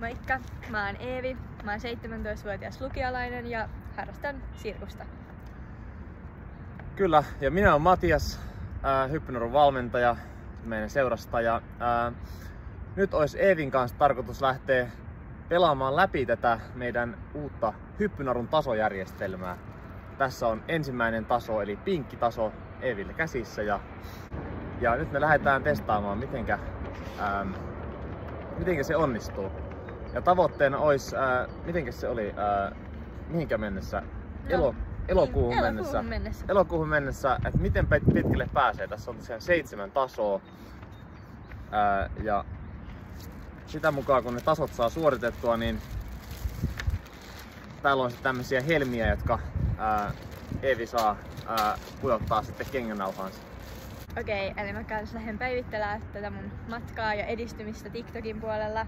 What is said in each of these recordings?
Moikka, mä oon Eevi, mä oon 17-vuotias lukiolainen ja harrastan sirkusta. Kyllä, ja minä oon Matias, hyppynurun valmentaja meidän seurasta. Ja, nyt olisi Eevin kanssa tarkoitus lähteä pelaamaan läpi tätä meidän uutta hyppynarun tasojärjestelmää. Tässä on ensimmäinen taso eli pinkkitaso Eeville käsissä ja nyt me lähdetään testaamaan mitenkä se onnistuu. Ja tavoitteena olisi, mitenkä se oli, mihinkä mennessä? Elokuuhun mennessä, että miten pitkälle pääsee. Tässä on tosiaan 7 tasoa ja sitä mukaan kun ne tasot saa suoritettua, niin täällä on sitten tämmöisiä helmiä, jotka Eevi saa pudottaa sitten kengänauhaansa. Okei, eli mä kans lähden päivittelemään tätä mun matkaa ja edistymistä TikTokin puolella.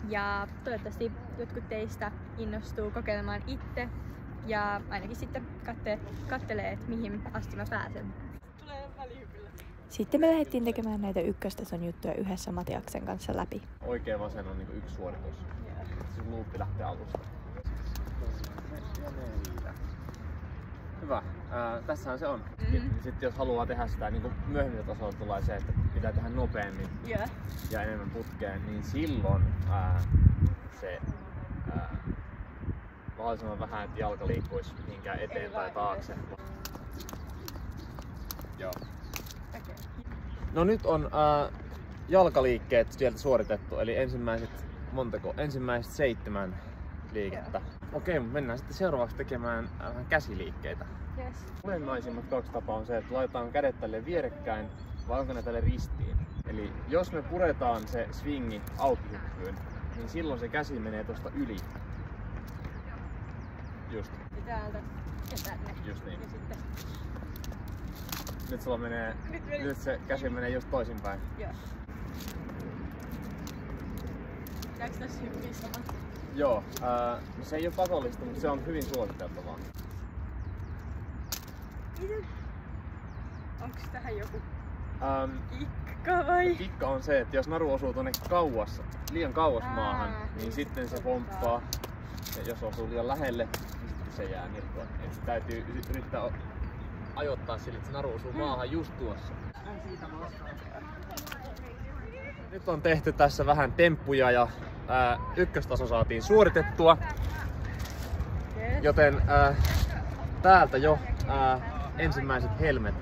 Ja toivottavasti jotkut teistä innostuu kokeilemaan itse ja ainakin sitten kattelee, että mihin asti mä pääsen. Sitten me lähdettiin tekemään näitä ykköstason juttuja yhdessä Matiaksen kanssa läpi. Oikein vasen on niinku yksi suoritus. Se luuppi lähtee alusta. Hyvä. Tässähän se on. Sitten jos haluaa tehdä sitä niin myöhemmillä tasolla tulee se, että pitää tehdä nopeammin ja enemmän putkeen, niin silloin se mahdollisimman vähän, että jalka liikkuisi mihinkään eteen tai taakse. Joo. Okay. No nyt on jalkaliikkeet sieltä suoritettu, eli ensimmäiset 7 liikettä. Okei, mutta mennään sitten seuraavaksi tekemään vähän käsiliikkeitä. Yes. Olennaisimmat 2 tapaa on se, että laitetaan kädet tälle vierekkäin vai onko ne tälle ristiin. Eli jos me puretaan se swingi aukihyppyyn, niin silloin se käsi menee tosta yli. Just. Ja täältä ja tänne. Just niin. Ja sitten. Nyt sulla menee, nyt se käsi menee just toisinpäin. Joo. Pitääkö tässä hyppiä sama? Joo, se ei ole pakollista, mutta se on hyvin suositeltavaa. Onko tähän joku kikka vai? Kikka on se, että jos naru osuu tuonne liian kauas maahan, niin sitten se pomppaa. Ja jos osuu liian lähelle, niin sitten se jää nirkoon. Eli täytyy yrittää ajoittaa sille, että se naru osuu maahan just tuossa. Nyt on tehty tässä vähän temppuja ja ykköstaso saatiin suoritettua. Joten täältä jo ensimmäiset helmet